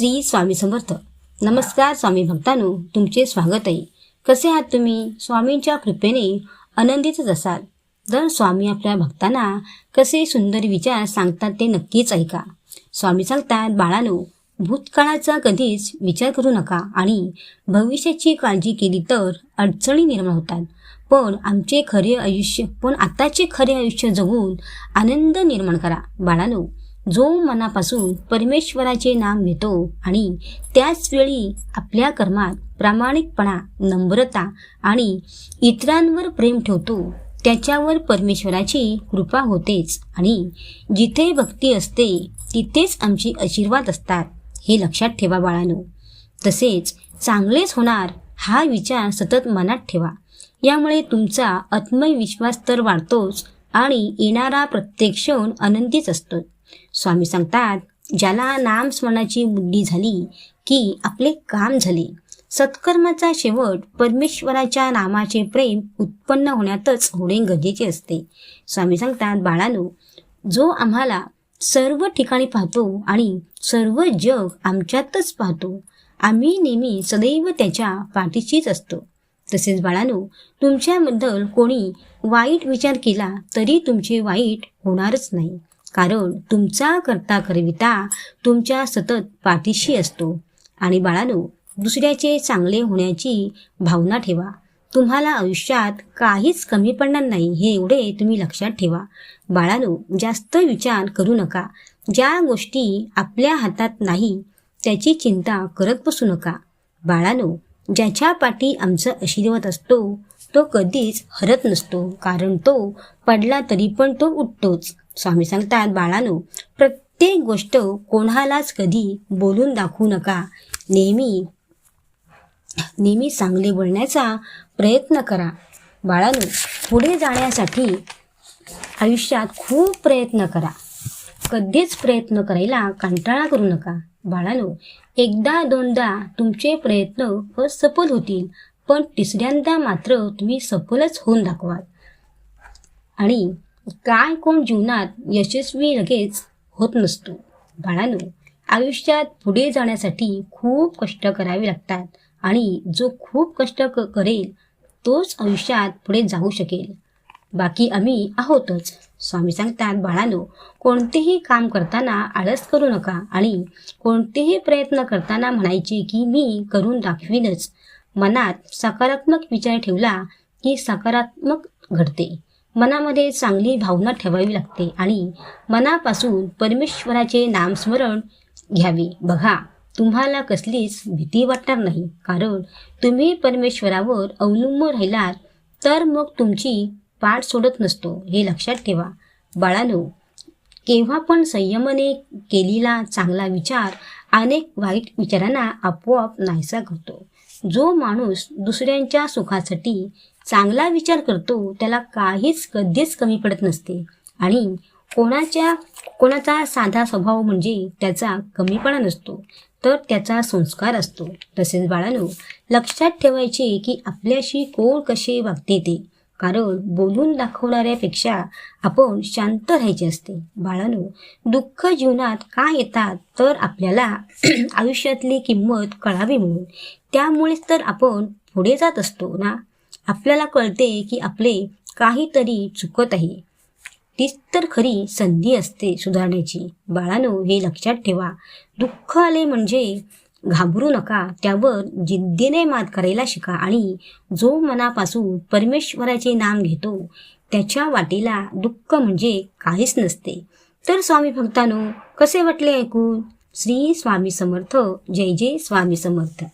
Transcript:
श्री स्वामी समर्थ. नमस्कार स्वामी भक्तांनो, तुमचे स्वागत आहे. कसे आहात तुम्ही? स्वामींच्या कृपेने आनंदितच असाल. जर स्वामी आपल्या भक्तांना कसे सुंदर विचार सांगतात ते नक्कीच ऐका. स्वामी सांगतात, बाळांनो, भूतकाळाचा कधीच विचार करू नका आणि भविष्याची काळजी केली तर अडचणी निर्माण होतात. पण आताचे खरे आयुष्य जगून आनंद निर्माण करा. बाळांनो, जो मनापासून परमेश्वराचे नाम घेतो आणि त्याच वेळी आपल्या कर्मात प्रामाणिकपणा, नम्रता आणि इतरांवर प्रेम ठेवतो, त्याच्यावर परमेश्वराची कृपा होतेच. आणि जिथे भक्ती असते तिथेच आमचे आशीर्वाद असतात, हे लक्षात ठेवा बाळांनो. तसेच चांगलेच होणार हा विचार सतत मनात ठेवा. यामुळे तुमचा आत्मविश्वास तर वाढतोच आणि येणारा प्रत्येक क्षण आनंदीच असतो. स्वामी सांगतात, ज्याला नामस्मरणाची बुद्धी झाली की आपले काम झाले. सत्कर्माचा शेवट परमेश्वराच्या नामाचे प्रेम उत्पन्न होण्यातच होणे गरजेचे असते. स्वामी सांगतात, बाळांनो, जो आम्हाला सर्व ठिकाणी पाहतो आणि सर्व जग आमच्यातच पाहतो, आम्ही नेहमी सदैव त्याच्या पाठीशीच असतो. तसेच बाळांनो, तुमच्याबद्दल कोणी वाईट विचार केला तरी तुमचे वाईट होणारच नाही, कारण तुमचा करता करविता तुमच्या सतत पाठीशी असतो. आणि बाळांनो, दुसऱ्याचे चांगले होण्याची भावना ठेवा. तुम्हाला आयुष्यात काहीच कमी पडणार नाही, हे एवढे तुम्ही लक्षात ठेवा. बाळांनो, जास्त विचार करू नका. ज्या गोष्टी आपल्या हातात नाही त्याची चिंता करत बसू नका. बाळांनो, ज्याच्या पाठी आमचा आशीर्वाद असतो तो कधीच हरत नसतो, कारण तो पडला तरी पण तो उठतोच. स्वामी सांगतात, बाळांनो, प्रत्येक गोष्ट कोणालाच कधी बोलून दाखवू नका. नेहमी चांगले बोलण्याचा प्रयत्न करा. बाळांनो, पुढे जाण्यासाठी आयुष्यात खूप प्रयत्न करा. कधीच प्रयत्न करायला कंटाळा करू नका. बाळांनो, एकदा दोनदा तुमचे प्रयत्न असफल होतील, पण तिसऱ्यांदा मात्र तुम्ही सफलच होऊन दाखवाल. आणि काय कोण जीवनात यशस्वी लगेच होत नसतो. बाळांनो, आयुष्यात पुढे जाण्यासाठी खूप कष्ट करावे लागतात आणि जो खूप कष्ट करेल तोच आयुष्यात पुढे जाऊ शकेल. बाकी आम्ही आहोतच. स्वामी सांगतात, बाळांनो, कोणतेही काम करताना आळस करू नका आणि कोणतेही प्रयत्न करताना म्हणायचे की मी करून दाखवीनच. मनात सकारात्मक विचार ठेवला की सकारात्मक घडते. मनामध्ये चांगली भावना ठेवावी लागते आणि मनापासून परमेश्वराचे नामस्मरण घ्यावे. बघा, तुम्हाला कसलीच भीती वाटणार नाही, कारण तुम्ही परमेश्वरावर अवलंबून राहिलात तर मग तुमची पाठ सोडत नसतो, हे लक्षात ठेवा. बाळांनो, केव्हा पण संयमाने केलेला चांगला विचार अनेक वाईट विचारांना आपोआप नाहीसा करतो. जो माणूस दुसऱ्यांच्या सुखासाठी चांगला विचार करतो त्याला काहीच कधीच कमी पडत नसते. आणि कोणाचा साधा स्वभाव म्हणजे त्याचा कमीपणा नसतो, तर त्याचा संस्कार असतो. तसेच बाळांनो, लक्षात ठेवायचे की आपल्याशी कोण कसे वागते ते, कारण बोलून दाखवणाऱ्यापेक्षा आपण शांत राहायचे असते. बाळांनो, दुःख जीवनात का येतात तर आपल्याला आयुष्यातली किंमत कळावी म्हणून. त्यामुळेच तर आपण पुढे जात असतो ना. आपल्याला कळते की आपले काहीतरी चुकत आहे, तीच तर खरी संधी असते सुधारण्याची. बाळांनो, हे लक्षात ठेवा. दुःख आले म्हणजे घाबरू नका, त्यावर जिद्दीने मात करायला शिका. आणि जो मनापासून परमेश्वराचे नाम घेतो त्याच्या वाटेला दुःख म्हणजे काहीच नसते. तर स्वामी भक्तांनो, कसे वाटले ऐकून? श्री स्वामी समर्थ. जय जय स्वामी समर्थ.